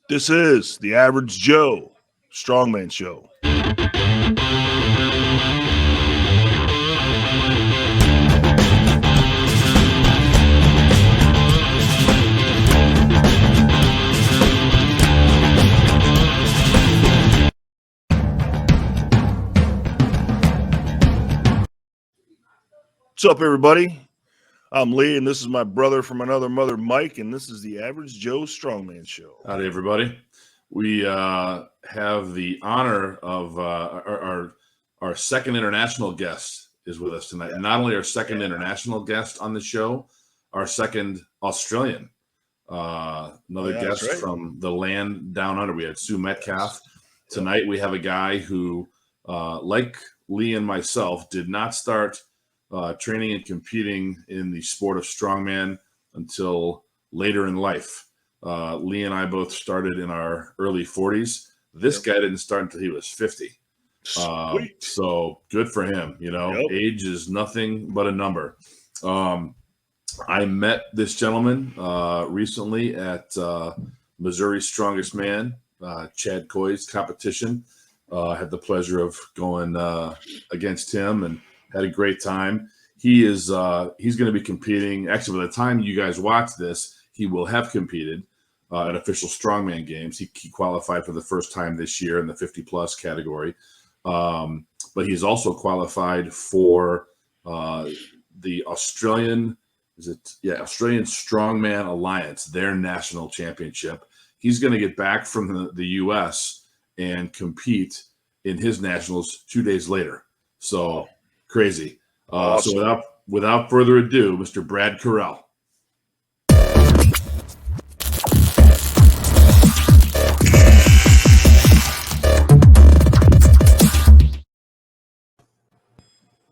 This is the Average Joe Strongman Show. What's up, everybody? I'm Lee, and this is my brother from another mother, Mike, and this is the Average Joe Strongman Show. Howdy, everybody. We have the honor of our second international guest is with us tonight. And not only our second international guest on the show, our second Australian. Another guest from the land down under. We had Sue Metcalf. Tonight we have a guy who, like Lee and myself, did not start training and competing in the sport of strongman until later in life. Lee and I both started in our early 40s. This guy didn't start until he was 50. So good for him. You know, age is nothing but a number. I met this gentleman recently at Missouri's Strongest Man, Chad Coy's competition. Had the pleasure of going against him and had a great time. He's going to be competing. Actually, by the time you guys watch this, he will have competed at official strongman games. He qualified for the first time this year in the 50-plus category. But he's also qualified for the Australian Strongman Alliance, their national championship. He's going to get back from the U.S. and compete in his nationals 2 days later. So crazy. Awesome. So without further ado, Mr. Brad Currell.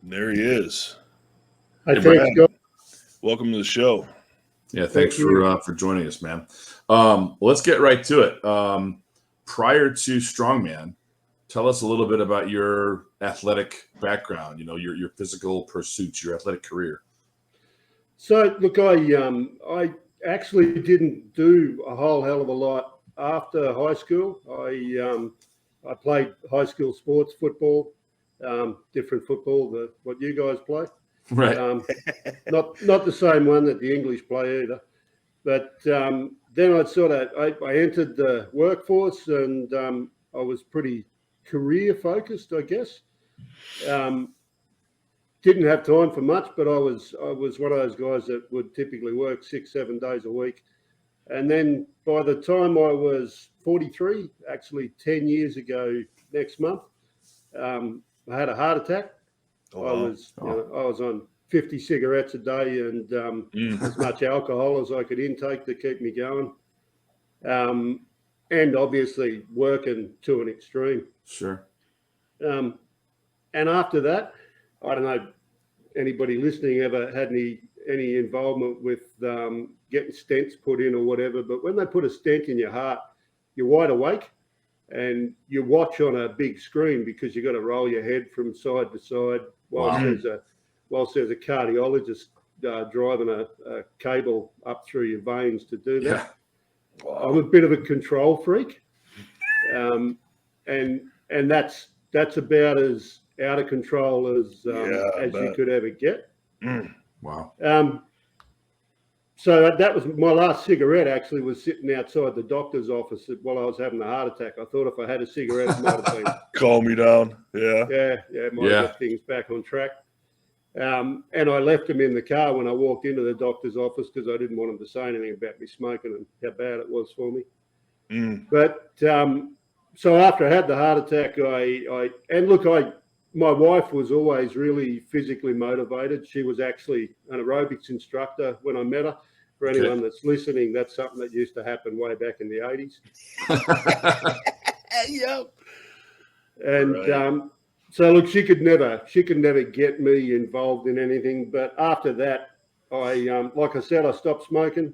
There he is. Hey, Brad. Welcome to the show. Yeah, thanks for joining us, man. Let's get right to it. Prior to Strongman, tell us a little bit about your athletic background, your physical pursuits, your athletic career. So, look, I actually didn't do a whole hell of a lot after high school. I played high school sports, football, different football, what you guys play. Right. Not the same one that the English play either. But then I entered the workforce and I was pretty career focused, I guess. Didn't have time for much, but I was one of those guys that would typically work 6-7 days a week. And then by the time I was 43, actually 10 years ago next month, I had a heart attack. I was on 50 cigarettes a day and as much alcohol as I could intake to keep me going. And obviously working to an extreme. Sure. And after that, I don't know, anybody listening ever had any involvement with getting stents put in or whatever, but when they put a stent in your heart, you're wide awake and you watch on a big screen because you've got to roll your head from side to side whilst there's a cardiologist driving a cable up through your veins to do that. Yeah. Wow. I'm a bit of a control freak, and that's about as out of control as you could ever get. Wow. So that was my last cigarette. Actually, was sitting outside the doctor's office while I was having a heart attack. I thought if I had a cigarette, it might have been calm me down. Might get things back on track. And I left him in the car when I walked into the doctor's office because I didn't want him to say anything about me smoking and how bad it was for me. But so after I had the heart attack, my wife was always really physically motivated. She was actually an aerobics instructor when I met her. For anyone that's listening, that's something that used to happen way back in the 80s. Yep. And so look, she could never get me involved in anything. But after that, like I said, I stopped smoking.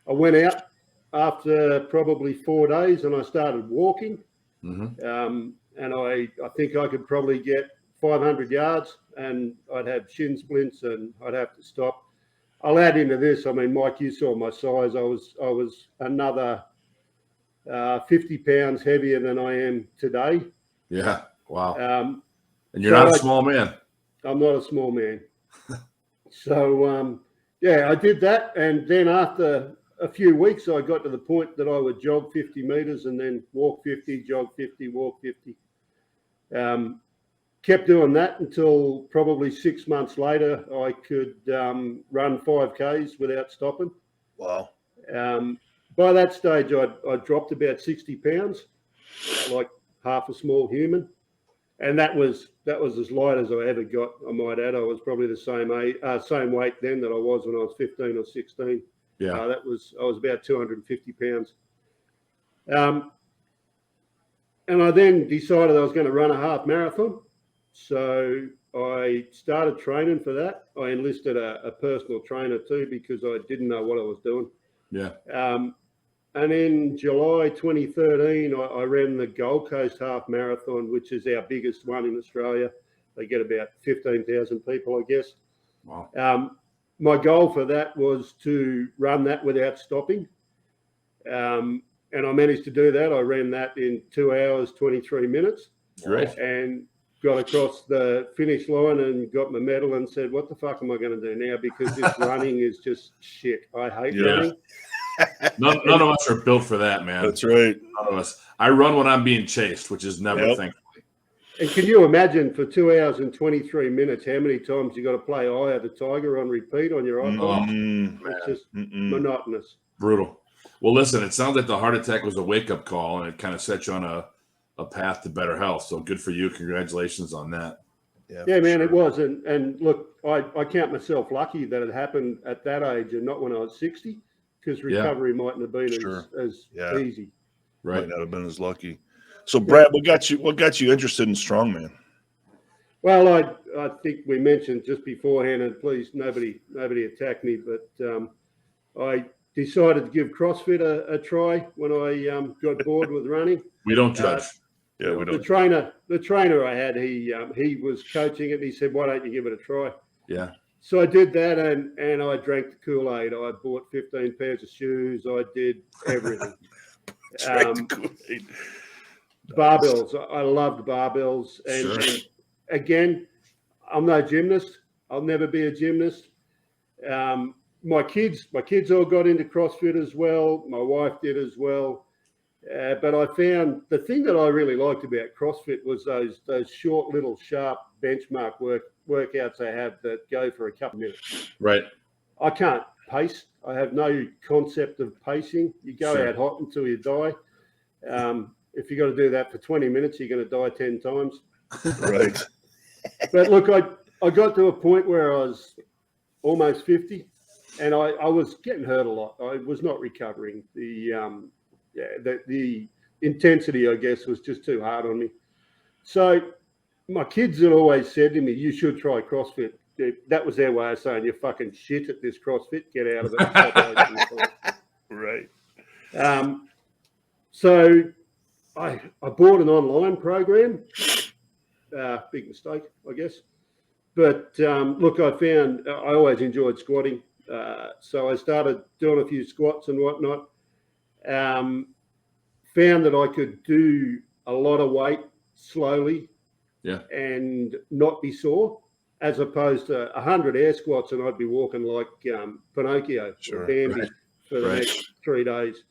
I went out after probably 4 days and I started walking. And I think I could probably get 500 yards and I'd have shin splints and I'd have to stop. I'll add into this. I mean, Mike, you saw my size. I was another 50 pounds heavier than I am today. Yeah. Wow. And you're so not a small man. I'm not a small man. So, yeah, I did that. And then after a few weeks, I got to the point that I would jog 50 meters and then walk 50, jog 50, walk 50. Kept doing that until probably 6 months later, I could run 5Ks without stopping. Wow. By that stage, I dropped about 60 pounds, like half a small human. And that was as light as I ever got, I might add. I was probably the same weight then that I was when I was 15 or 16. Yeah. I was about 250 pounds. And I then decided I was going to run a half marathon. So I started training for that. I enlisted a personal trainer too because I didn't know what I was doing. Yeah. And in July 2013, I ran the Gold Coast Half Marathon, which is our biggest one in Australia. They get about 15,000 people, I guess. Wow. My goal for that was to run that without stopping. And I managed to do that. I ran that in 2 hours, 23 minutes. Great. And got across the finish line and got my medal and said, what the fuck am I going to do now? Because this running is just shit. I hate running. None of us are built for that, man. That's right. None of us. I run when I'm being chased, which is never thankfully. And can you imagine for 2 hours and 23 minutes how many times you got to play Eye of the Tiger on repeat on your iPhone? It's just monotonous. Brutal. Well, listen, it sounds like the heart attack was a wake-up call, and it kind of set you on a path to better health. So good for you. Congratulations on that. Yeah, man, it was. And look, I count myself lucky that it happened at that age and not when I was 60. Because recovery mightn't have been as easy. Right. Might not have been as lucky. So, Brad, what got you interested in strongman? Well, I think we mentioned just beforehand, and please nobody attack me, but I decided to give CrossFit a try when I got bored with running. We don't judge. Yeah, we don't. The trainer I had, he was coaching it. And he said, "Why don't you give it a try?" Yeah. So I did that, and I drank the Kool-Aid. I bought 15 pairs of shoes. I did everything. Drank the Kool-Aid. Barbells. I loved barbells. And again, I'm no gymnast. I'll never be a gymnast. My kids all got into CrossFit as well. My wife did as well. But I found the thing that I really liked about CrossFit was those short, little, sharp benchmark workouts they have that go for a couple of minutes. Right. I can't pace. I have no concept of pacing. You go out hot until you die. If you got to do that for 20 minutes, you're going to die 10 times. Right. But look, I got to a point where I was almost 50, and I was getting hurt a lot. I was not recovering. The intensity, I guess, was just too hard on me. So my kids had always said to me, "You should try CrossFit." That was their way of saying, "You're fucking shit at this CrossFit. Get out of it." Right. So I bought an online program. Big mistake, I guess. But look, I found I always enjoyed squatting. So I started doing a few squats and whatnot. Found that I could do a lot of weight slowly and not be sore, as opposed to 100 air squats and I'd be walking like Pinocchio or Bambi for the next 3 days.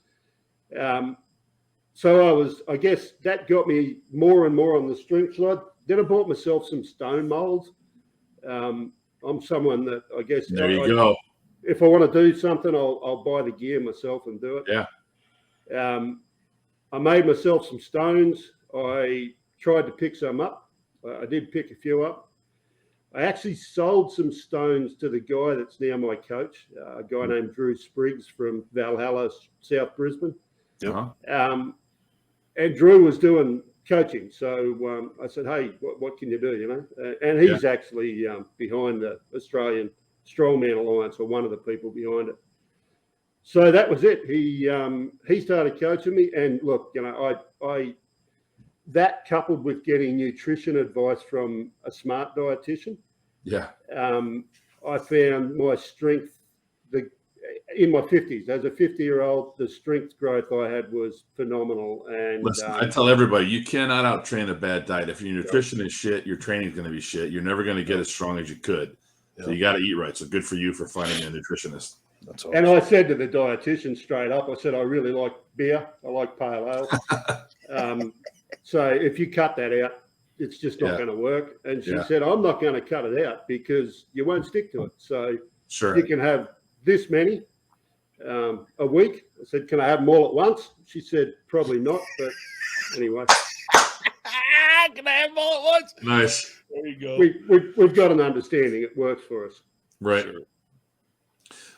So I guess that got me more and more on the strength side. Then I bought myself some stone molds. I'm someone that I guess there you go. If I want to do something, I'll buy the gear myself and do it. Yeah. I made myself some stones. I tried to pick some up. I did pick a few up. I actually sold some stones to the guy that's now my coach, a guy named Drew Spriggs from Valhalla, South Brisbane. Yep. And Drew was doing coaching. So I said, "Hey, what can you do?" You know, and he's actually behind the Australian Strongman Alliance, or one of the people behind it. So that was it. He started coaching me, and look, you know, I that coupled with getting nutrition advice from a smart dietitian, I found my strength. in my 50s. As a 50-year-old, the strength growth I had was phenomenal. And Listen, I tell everybody, you cannot out-train a bad diet. If your nutrition is shit, your training is going to be shit. You're never going to get as strong as you could. So you got to eat right. So good for you for finding a nutritionist. That's awesome. And I said to the dietitian straight up, I said, I really like beer. I like pale ale. So if you cut that out, it's just not going to work. And she said, I'm not going to cut it out because you won't stick to it. So you can have this many a week. I said, can I have them all at once? She said, probably not. But anyway. Can I have them all at once? Nice. There you go. We've got an understanding. It works for us. Right. Sure.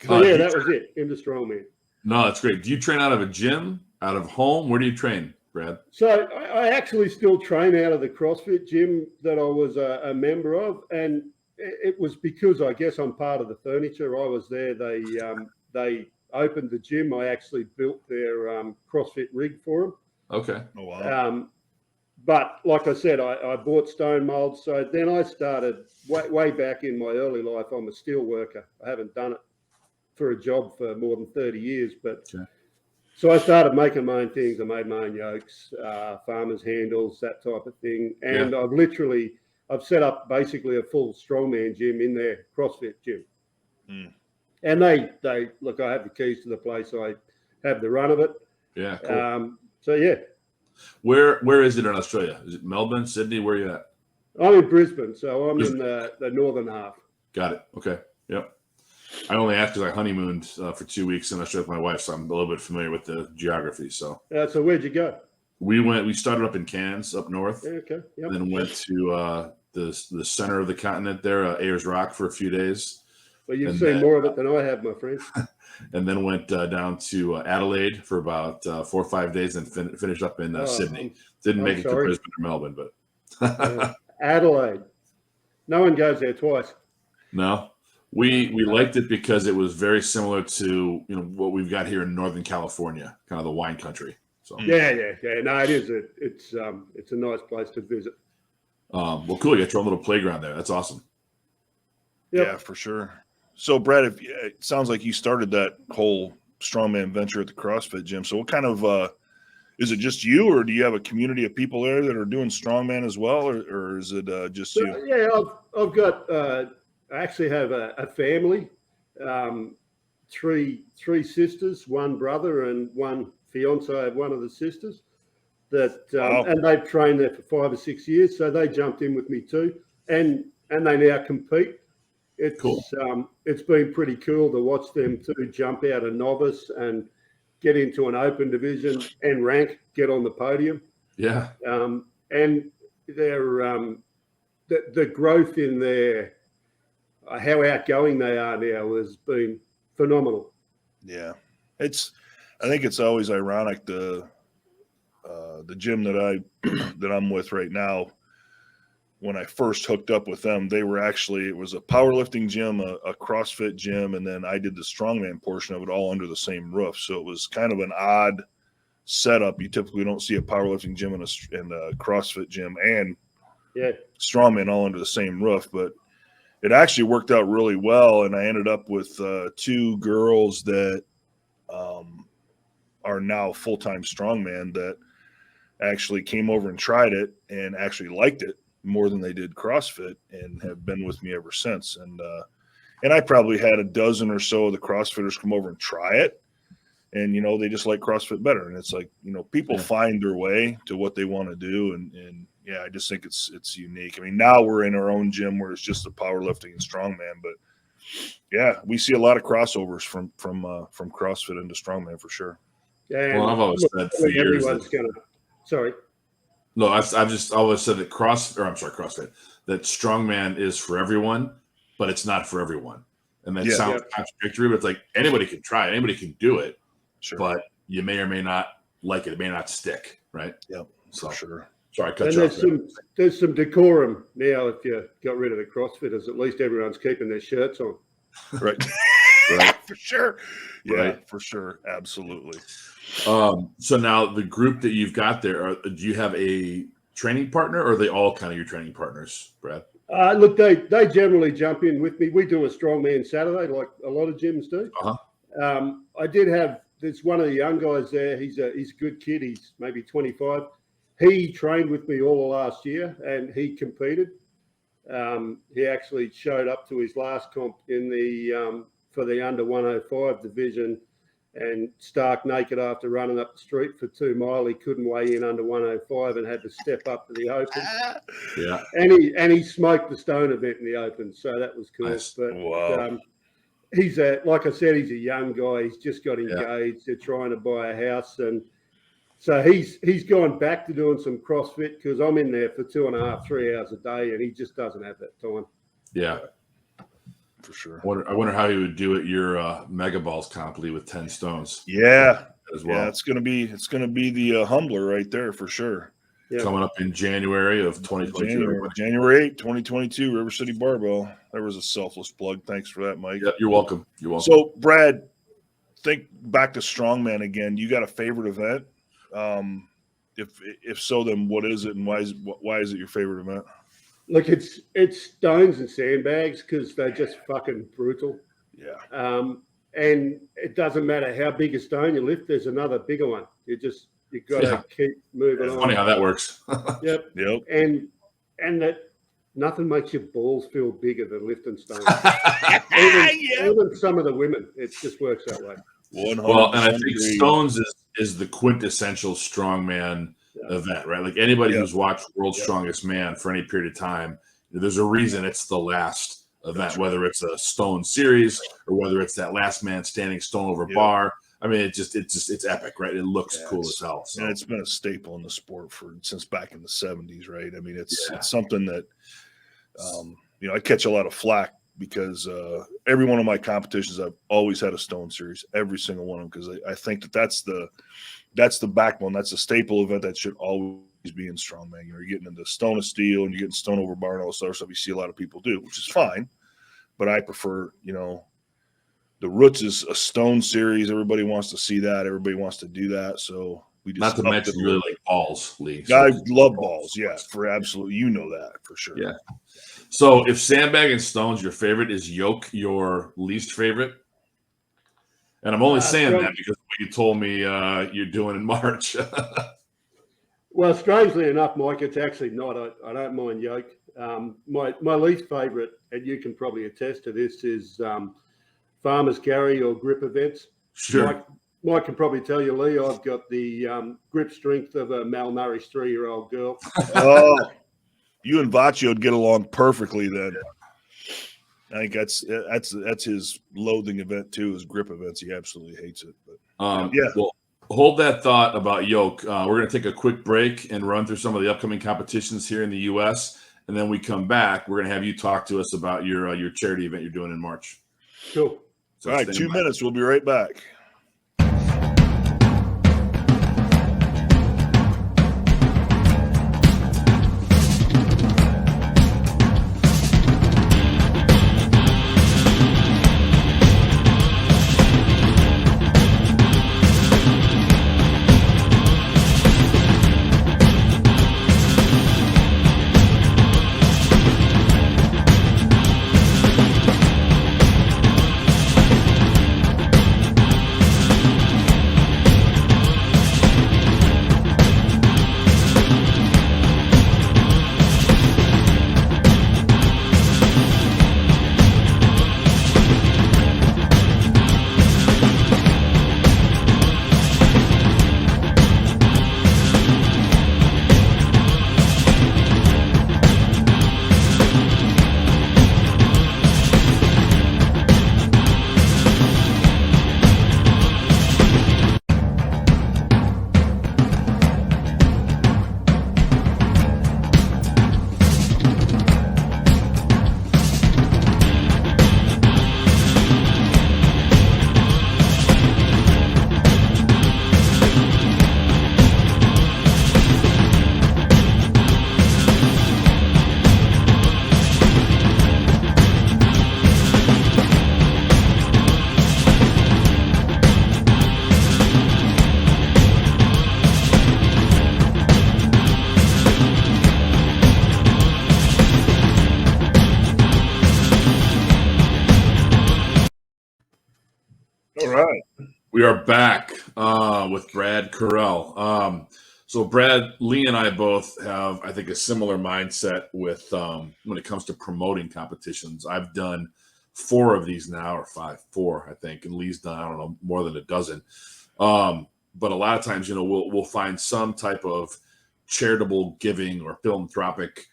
So yeah, that was it. Into Strongman. No, that's great. Do you train out of a gym, out of home? Where do you train, Brad? So I actually still train out of the CrossFit gym that I was a member of, and it was because I guess I'm part of the furniture. I was there. They opened the gym. I actually built their CrossFit rig for them. Okay. Oh wow. But like I said, I bought stone molds. So then I started way back in my early life. I'm a steel worker. I haven't done it for a job for more than 30 years, but so I started making my own things. I made my own yokes, farmers handles, that type of thing. And I've set up basically a full strongman gym in their CrossFit gym. And they look, I have the keys to the place. I have the run of it. Yeah. Cool. So yeah. Where is it in Australia? Is it Melbourne, Sydney? Where are you at? I'm in Brisbane, so I'm in the northern half. Got it. Okay. Yep. I only asked because I honeymooned for 2 weeks in Australia with my wife, so I'm a little bit familiar with the geography. So where'd you go? We started up in Cairns, up north. Okay. Yep. Then went to the center of the continent there, Ayers Rock, for a few days. Well, you've seen more of it than I have, my friend. And then went down to Adelaide for about 4 or 5 days, and finished up in Sydney. Didn't make it to Brisbane or Melbourne, but Adelaide. No one goes there twice. No. We liked it because it was very similar to what we've got here in Northern California, kind of the wine country. So yeah. No, it is. It's a nice place to visit. Well, cool. You got your own little playground there. That's awesome. Yep. Yeah, for sure. So, Brad, it sounds like you started that whole strongman venture at the CrossFit gym. So, what kind of is it just you, or do you have a community of people there that are doing strongman as well, or is it just you? Yeah, I've got. I actually have a family, three sisters, one brother, and one fiance of one of the sisters. And they've trained there for 5 or 6 years, so they jumped in with me too, and they now compete. It's cool. It's been pretty cool to watch them too jump out of novice and get into an open division and rank, get on the podium. Yeah. And their the growth in their how outgoing they are now has been phenomenal. Yeah, I think it's always ironic the gym that I'm with right now. When I first hooked up with them, it was a powerlifting gym, a CrossFit gym, and then I did the strongman portion of it all under the same roof. So it was kind of an odd setup. You typically don't see a powerlifting gym and a CrossFit gym and strongman all under the same roof, but it actually worked out really well. And I ended up with 2 girls that are now full-time strongman that actually came over and tried it and actually liked it more than they did CrossFit and have been with me ever since. And I probably had a dozen or so of the CrossFitters come over and try it. And, they just like CrossFit better. And it's like, people find their way to what they want to do. And I just think it's unique. I mean, now we're in our own gym where it's just the powerlifting and strongman, but yeah, we see a lot of crossovers from CrossFit into strongman for sure. Yeah. Well, I've always said for years sorry. No, I've just always said that CrossFit, that strongman is for everyone, but it's not for everyone. And that sounds contradictory, but it's like anybody can try it, anybody can do it, but you may or may not like it. It may not stick, right? Yep, so for sure. Sorry, I cut you off. There's some decorum now. If you got rid of the CrossFitters, at least everyone's keeping their shirts on. Right. Right. For sure. Yeah, for sure. Absolutely. So now the group that you've got there, do you have a training partner, or are they all kind of your training partners, Brad? Look, they generally jump in with me. We do a strongman Saturday, like a lot of gyms do. I did have. There's one of the young guys there. He's a good kid. He's maybe 25. He trained with me all of last year, and he competed. He actually showed up to his last comp in the for the under 105 division, and stark naked after running up the street for 2 mile. He couldn't weigh in under 105 and had to step up to the open. Yeah, and he smoked the stone event in the open, so that was cool. Nice. But Wow. he's like I said, he's a young guy. He's just got engaged. They're trying to buy a house, and so he's gone back to doing some CrossFit because I'm in there for 2.5, 3 hours a day, and he just doesn't have that time. yeah. For sure. I wonder how he would do at your Mega Balls comp, Lee, with 10 stones Yeah. as well. Yeah, it's gonna be the humbler right there for sure. Yeah. Coming up in January of 2022. January 8, 2022, River City Barbell. There was a selfless plug. Thanks for that, Mike. Yeah, you're welcome. You're welcome. So, Brad, think back to Strongman again. You got a favorite event? If so, then what is it, and why is it your favorite event? Look, it's stones and sandbags because they're just fucking brutal. Yeah. And it doesn't matter how big a stone you lift. There's another bigger one. You got to keep moving It's on. funny how that works. Yep. Yep. And that nothing makes your balls feel bigger than lifting stones. Yeah. Even some of the women, it just works that way. 100% Well, and I think agree. stones is the quintessential strongman event, right? Like anybody who's watched World's Strongest Man for any period of time, there's a reason it's the last event, whether it's a stone series or whether it's that last man standing stone over bar. I mean, it's epic, right? It looks cool as hell. So. And it's been a staple in the sport since back in the 70s, right? I mean, it's something that I catch a lot of flack because every one of my competitions, I've always had a stone series, every single one of them, because I think that's the backbone, that's a staple event that should always be in strongman. You're getting into stone of steel and you're getting stone over bar and all this other stuff you see a lot of people do, which is fine, but I prefer, the roots is a stone series. Everybody wants to see that. Everybody wants to do that. So we just not to mention you really like balls, Lee. So. I love balls. Yeah, for absolutely. You know that for sure. Yeah. So if sandbag and stones your favorite, is yoke your least favorite? And I'm only saying that because of what you told me you're doing in March. Well, strangely enough, Mike, it's actually not. I don't mind yoke. My least favorite, and you can probably attest to this, is farmers carry or grip events. Sure. Mike can probably tell you, Lee, I've got the grip strength of a malnourished 3-year-old girl. Oh, you and Vaccio would get along perfectly then. I think that's his loathing event too, is grip events. He absolutely hates it. But Well, hold that thought about yoke. We're going to take a quick break and run through some of the upcoming competitions here in the U.S. And then we come back. We're going to have you talk to us about your charity event you're doing in March. Cool. So all right, 2 minutes. We'll be right back. We are back with Brad Currell. So Brad, Lee and I both have, I think, a similar mindset with when it comes to promoting competitions. I've done 4 of these now, or 4, I think, and Lee's done, I don't know, more than a dozen. But a lot of times, we'll find some type of charitable giving or philanthropic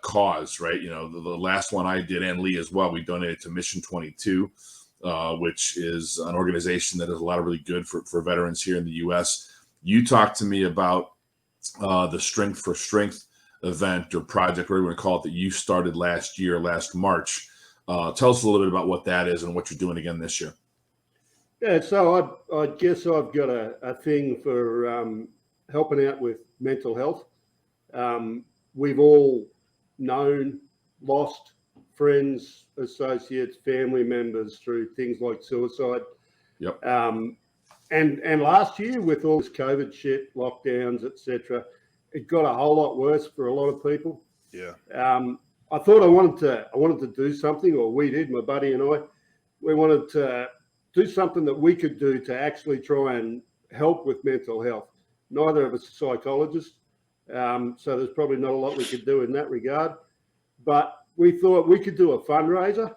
cause, right? The last one I did, and Lee as well, we donated to Mission 22. Which is an organization that does a lot of really good for veterans here in the U.S. You talked to me about the Strength4 Strength event or project, whatever you want to call it, that you started last March. Tell us a little bit about what that is and what you're doing again this year. Yeah, so I guess I've got a thing for helping out with mental health. We've all known, lost friends, associates, family members through things like suicide. Yep. And last year with all this COVID shit, lockdowns, etc., it got a whole lot worse for a lot of people. Yeah. I thought I wanted to do something, or we did, my buddy and I. We wanted to do something that we could do to actually try and help with mental health. Neither of us are psychologists, so there's probably not a lot we could do in that regard. But we thought we could do a fundraiser.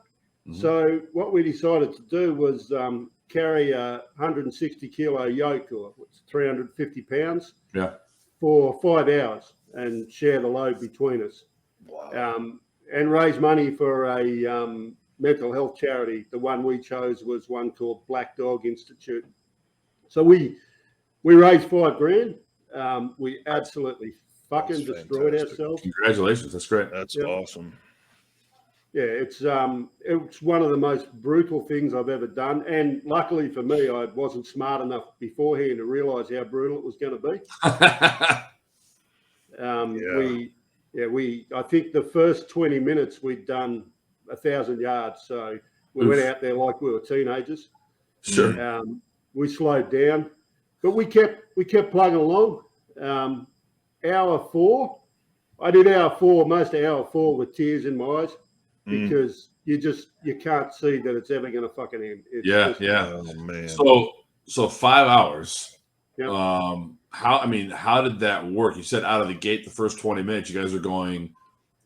Mm-hmm. So what we decided to do was carry a 160 kilo yoke, or 350 pounds, for 5 hours and share the load between us. Wow. And raise money for a mental health charity. The one we chose was one called Black Dog Institute. So we raised $5,000. We absolutely fucking destroyed ourselves. Congratulations. That's great. That's awesome. Yeah, it's one of the most brutal things I've ever done, and luckily for me, I wasn't smart enough beforehand to realise how brutal it was going to be. I think the first 20 minutes we'd done 1,000 yards, so we went out there like we were teenagers. Sure. We slowed down, but we kept plugging along. Hour 4, I did hour 4, most of hour 4 with tears in my eyes. Because you can't see that it's ever going to fucking end. Oh, man. So 5 hours. Yep. How did that work? You said out of the gate, the first 20 minutes, you guys are going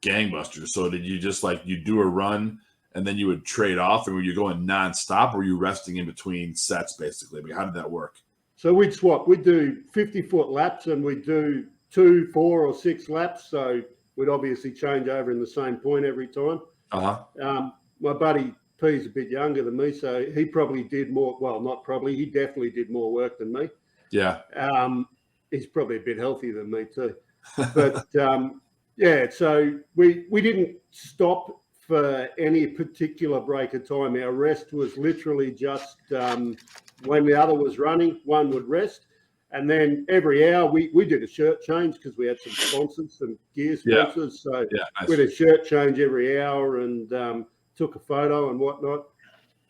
gangbusters. So did you just you do a run and then you would trade off, and were you going nonstop, or were you resting in between sets basically? How did that work? So we'd swap. We'd do 50-foot laps, and we'd do 2, 4, or 6 laps. So we'd obviously change over in the same point every time. My buddy P's a bit younger than me, so he probably did more. Well, not probably. He definitely did more work than me. Yeah. He's probably a bit healthier than me too. But so we didn't stop for any particular break of time. Our rest was literally just when the other was running, one would rest. And then every hour we did a shirt change because we had some sponsors, some gear sponsors. Yeah. So nice. We did a shirt change every hour and took a photo and whatnot.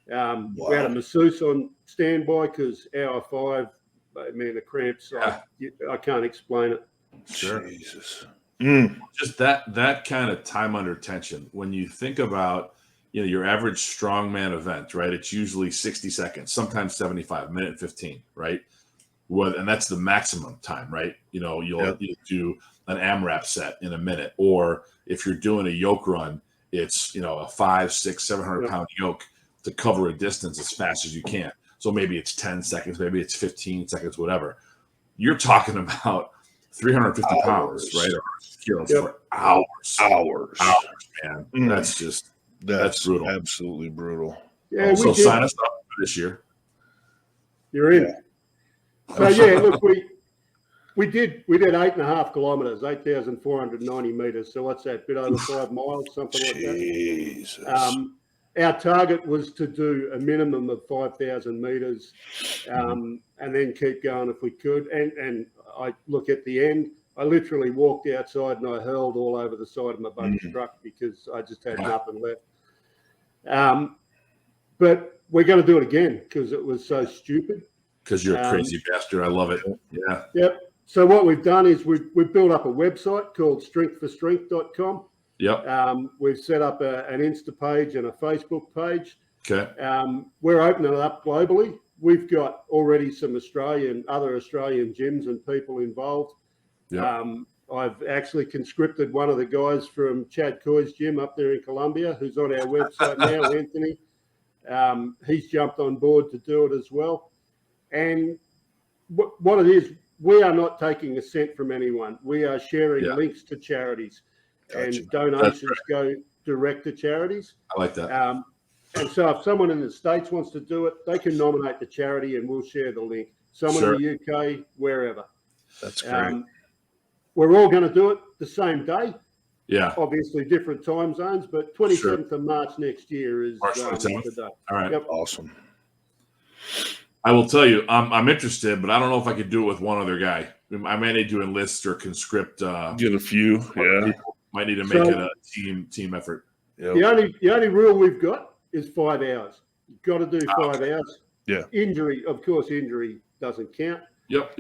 We had a masseuse on standby because hour 5, man, the cramps, I can't explain it. Sure. Jesus. Just that kind of time under tension. When you think about your average strongman event, right? It's usually 60 seconds, sometimes 75, minute 15, right? And that's the maximum time, right? You'll do an AMRAP set in a minute, or if you're doing a yoke run, it's a 500, 600, 700 pound yoke to cover a distance as fast as you can. So maybe it's 10 seconds, maybe it's 15 seconds, whatever. You're talking about 350 pounds, right? Or kilos for hours, man. That's brutal. Absolutely brutal. Yeah, so sign us up for this year. You're in. Yeah. So look, we did 8.5 kilometers, 8,490 meters. So what's that? A bit over 5 miles, something like that. Jesus. Our target was to do a minimum of 5,000 meters, and then keep going if we could. And I look at the end. I literally walked outside and I hurled all over the side of my buddy's truck because I just had nothing left. But we're going to do it again because it was so stupid. Because you're a crazy bastard. I love it. Yeah. Yep. So what we've done is we've built up a website called Strength4Strength.com. Yep. We've set up an Insta page and a Facebook page. Okay. We're opening it up globally. we've got already some other Australian gyms and people involved. Yeah. I've actually conscripted one of the guys from Chad Coy's gym up there in Colombia, who's on our website now, Anthony. He's jumped on board to do it as well. And what it is, we are not taking a cent from anyone. We are sharing links to charities, Gotcha. and donations go direct to charities. I like that. And so if someone in the States wants to do it, they can nominate the charity and we'll share the link. Someone in the UK, wherever. That's great. We're all going to do it the same day. Yeah. Obviously different time zones, but 27th of March next year is March 27th. the day. All right. Yep. Awesome. I will tell you, I'm interested, but I don't know if I could do it with one other guy. I may need to enlist or conscript. Get a few. Yeah. Might need to make it a team effort. Yep. The only rule we've got is 5 hours. You've got to do 5 hours. Yeah. Injury doesn't count. Yep.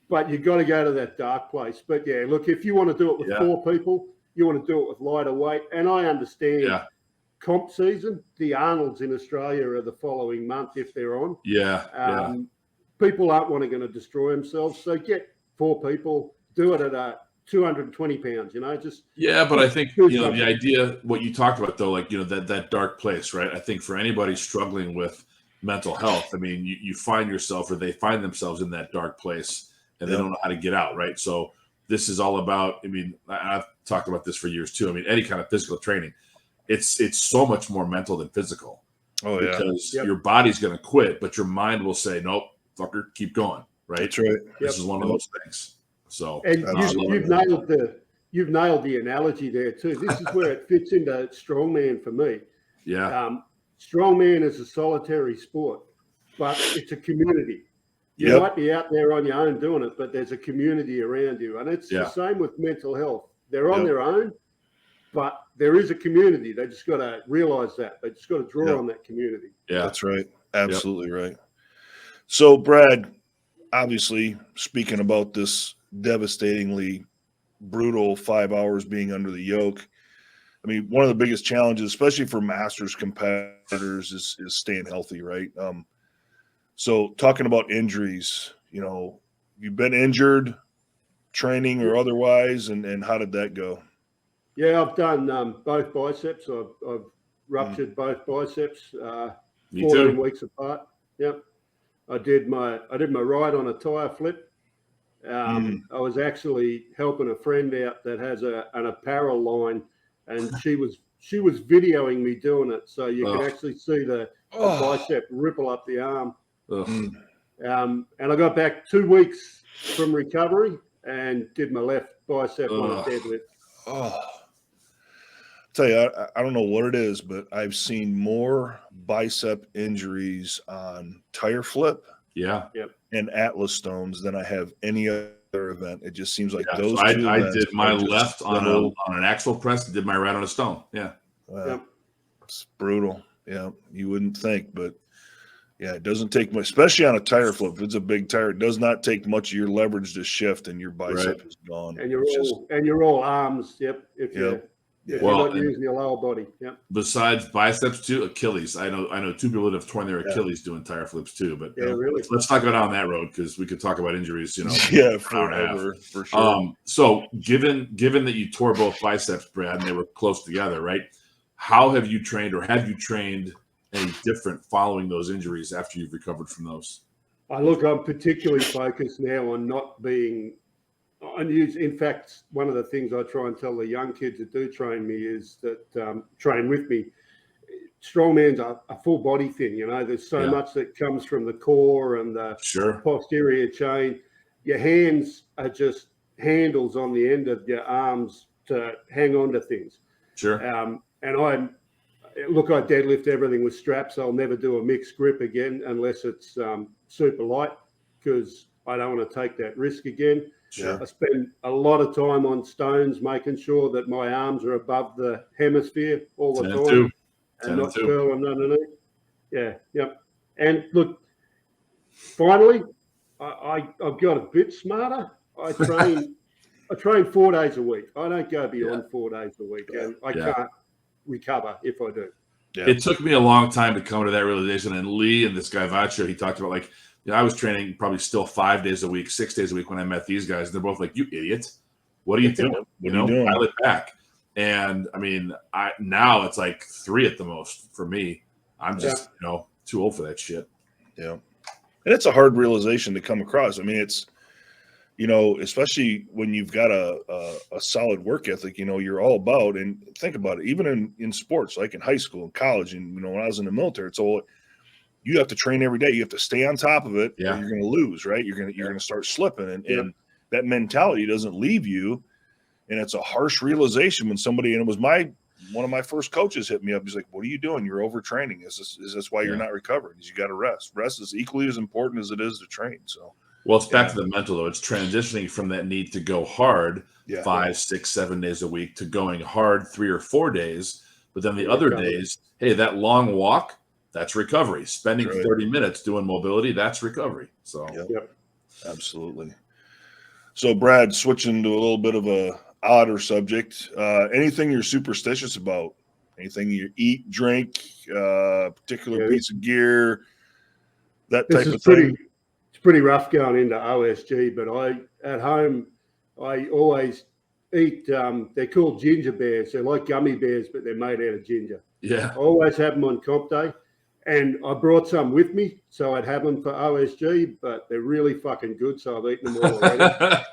But you've got to go to that dark place. But yeah, look, if you want to do it with 4 people, you want to do it with lighter weight. And I understand comp season, the Arnolds in Australia are the following month if they're on. People aren't going to destroy themselves. So get 4 people, do it at 220 pounds, just. Yeah, but I think, the idea, what you talked about though, like, that dark place, right? I think for anybody struggling with mental health, I mean, you find yourself, or they find themselves in that dark place and they don't know how to get out, right? So this is all about, I mean, I've talked about this for years too. I mean, any kind of physical training, it's so much more mental than physical. Oh yeah. Because your body's going to quit, but your mind will say, nope, fucker, keep going, right? That's right. This is one of those things. So, and you've nailed the analogy there too. This is where it fits into strongman for me. Yeah. Strongman is a solitary sport, but it's a community. You might be out there on your own doing it, but there's a community around you. And it's the same with mental health. They're on their own, but there is a community. They just got to realize that. They just got to draw on that community. Yeah, that's right. Absolutely right. So, Brad, obviously, speaking about this devastatingly brutal 5 hours being under the yoke, I mean, one of the biggest challenges, especially for masters competitors, is staying healthy, right? So talking about injuries, you've been injured, training or otherwise, and how did that go? Yeah, I've done both biceps. I've ruptured both biceps, 14 weeks apart. Yep. I did my ride on a tire flip. I was actually helping a friend out that has an apparel line, and she was videoing me doing it, so you can actually see the bicep ripple up the arm. And I got back 2 weeks from recovery and did my left bicep on a deadlift. Tell you, I don't know what it is, but I've seen more bicep injuries on tire flip, and Atlas stones than I have any other event. It just seems like those. So I did my left on an axle press, did my right on a stone. Yeah, it's brutal. Yeah, you wouldn't think, but yeah, it doesn't take much, especially on a tire flip. If it's a big tire, it does not take much of your leverage to shift, and your bicep is gone. And you're all arms. Yep. If you're not using your lower body. Yep. Besides biceps too, Achilles. I know 2 people that have torn their Achilles doing tire flips too. But really. Let's not go down that road because we could talk about injuries. Forever, for sure. So given that you tore both biceps, Brad, and they were close together, right? How have you trained, or have you trained any different following those injuries after you've recovered from those? I'm particularly focused now on not being unused. In fact, one of the things I try and tell the young kids that do train me is that train with me, strongman's a full body thing. There's so much that comes from the core and the posterior chain. Your hands are just handles on the end of your arms to hang on to things. And I deadlift everything with straps. I'll never do a mixed grip again unless it's super light, because I don't want to take that risk again. I spend a lot of time on stones, making sure that my arms are above the hemisphere all the time and not curling underneath. And look, finally, I've got a bit smarter. I train 4 days a week. I don't go beyond 4 days a week, and I can't recover if I do. Yeah. It took me a long time to come to that realization. And Lee and this guy Vacho, he talked about, like, you know, I was training probably still 5 days a week, 6 days a week when I met these guys. They're both like, "You idiot! What are you doing? What are you doing? Dial it back." And I mean, now it's like 3 at the most for me. I'm just too old for that shit. Yeah, and it's a hard realization to come across. I mean, it's, you know, especially when you've got a solid work ethic, you know, you're all about, and think about it, even in sports, like in high school and college, and, you know, when I was in the military, it's all, you have to train every day. You have to stay on top of it, or you're going to lose, right? You're going to start slipping, and that mentality doesn't leave you. And it's a harsh realization when somebody, and it was one of my first coaches hit me up. He's like, "What are you doing? You're overtraining. Is this why you're not recovering? You got to rest. Rest is equally as important as it is to train." So, well, it's back to the mental, though. It's transitioning from that need to go hard 5, 6, 7 days a week to going hard 3 or 4 days. But then the other days, hey, that long walk, that's recovery. Spending 30 minutes doing mobility, that's recovery. So, absolutely. So, Brad, switching to a little bit of a odder subject, anything you're superstitious about? Anything you eat, drink, particular piece of gear, that type of thing? It's pretty rough going into OSG, but at home I always eat. They're called ginger bears. They're like gummy bears, but they're made out of ginger. Yeah, I always have them on comp day, and I brought some with me so I'd have them for OSG. But they're really fucking good, so I've eaten them all already.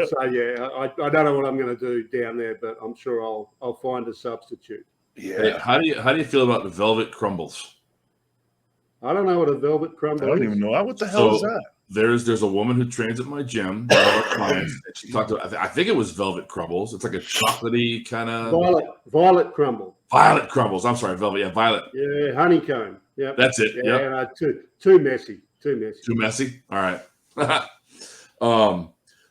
So yeah, I don't know what I'm going to do down there, but I'm sure I'll find a substitute. Yeah. Hey, how do you feel about the velvet crumbles? I don't know what a velvet crumble is. I don't even know. What the hell is that? There's a woman who trains at my gym, one of our clients, and she talked about, I think it was velvet crumbles. It's like a chocolatey kind of violet crumble. Violet crumbles. I'm sorry, velvet. Yeah, violet. Yeah, honeycomb. Yeah, that's it. Yeah, too messy. Too messy. All right.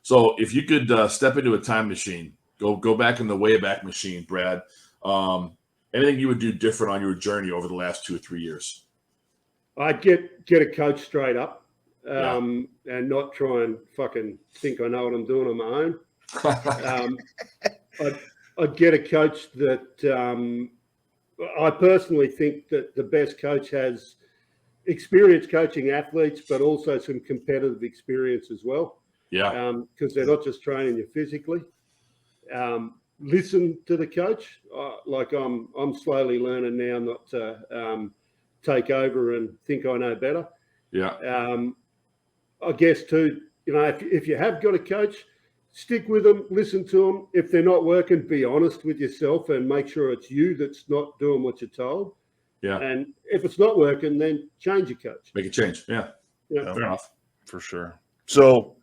So if you could step into a time machine, go back in the Wayback Machine, Brad. Anything you would do different on your journey over the last 2 or 3 years? I'd get a coach straight up, and not try and fucking think I know what I'm doing on my own. I'd get a coach that I personally think that the best coach has experience coaching athletes, but also some competitive experience as well. Yeah. Because they're not just training you physically. Listen to the coach. Like I'm slowly learning now not to take over and think I know better. Yeah. I guess too, you know, if you have got a coach, stick with them, listen to them. If they're not working, be honest with yourself and make sure it's you that's not doing what you're told. Yeah. And if it's not working, then change your coach. Make a change. Yeah. Yeah. Fair enough. For sure. So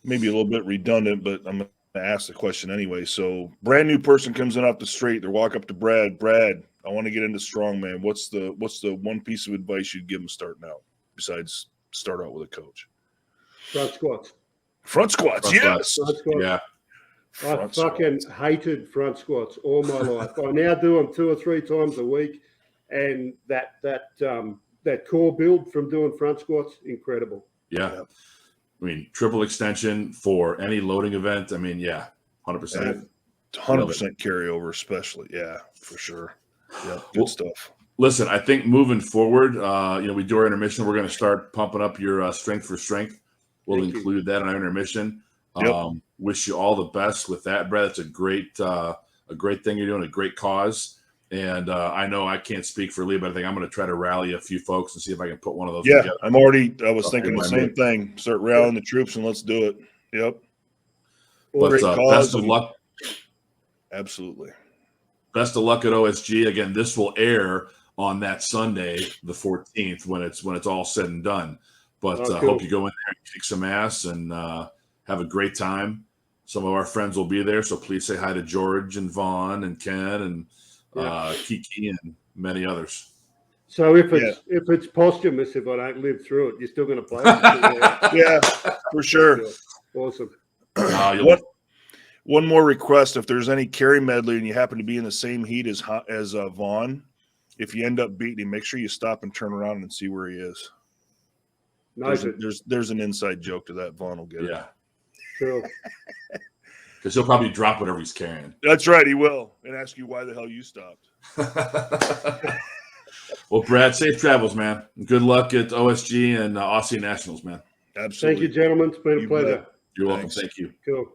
maybe a little bit redundant, but I'm going to ask the question anyway. So brand new person comes in off the street. They walk up to Brad. Brad, I want to get into strongman. What's the one piece of advice you'd give them starting out besides start out with a coach? Front squats. Front squats. Yes. Front squats. Yeah. I fucking hated front squats all my life. I now do them 2 or 3 times a week, and that core build from doing front squats, incredible. Yeah. I mean, triple extension for any loading event. I mean, 100%. 100% carryover, especially. Yeah, for sure. Yeah, good stuff. Listen, I think moving forward, we do our intermission. We're going to start pumping up your Strength for Strength. We'll include that in our intermission. Wish you all the best with that, Brad. It's a great thing you're doing, a great cause. And I know I can't speak for Lee, but I think I'm going to try to rally a few folks and see if I can put one of those together. I was thinking the same thing. Start rallying the troops and let's do it. Yep. But best of luck. Absolutely. Best of luck at OSG. Again, this will air on that Sunday, the 14th, when it's all said and done. But I hope you go in there and kick some ass and have a great time. Some of our friends will be there, so please say hi to George and Vaughn and Ken and Kiki and many others. So if it's posthumous, if I don't live through it, you're still going to play? Yeah, for sure. Awesome. One more request: if there's any carry medley and you happen to be in the same heat as Vaughn, if you end up beating him, make sure you stop and turn around and see where he is. Nice. There's an inside joke to that. Vaughn will get it. Cool. because he'll probably drop whatever he's carrying. That's right, he will, and ask you why the hell you stopped. Well, Brad, safe travels, man. Good luck at OSG and Aussie Nationals, man. Absolutely. Thank you, gentlemen. It's been a You pleasure. bet. You're welcome. Thanks. Thank you. Cool.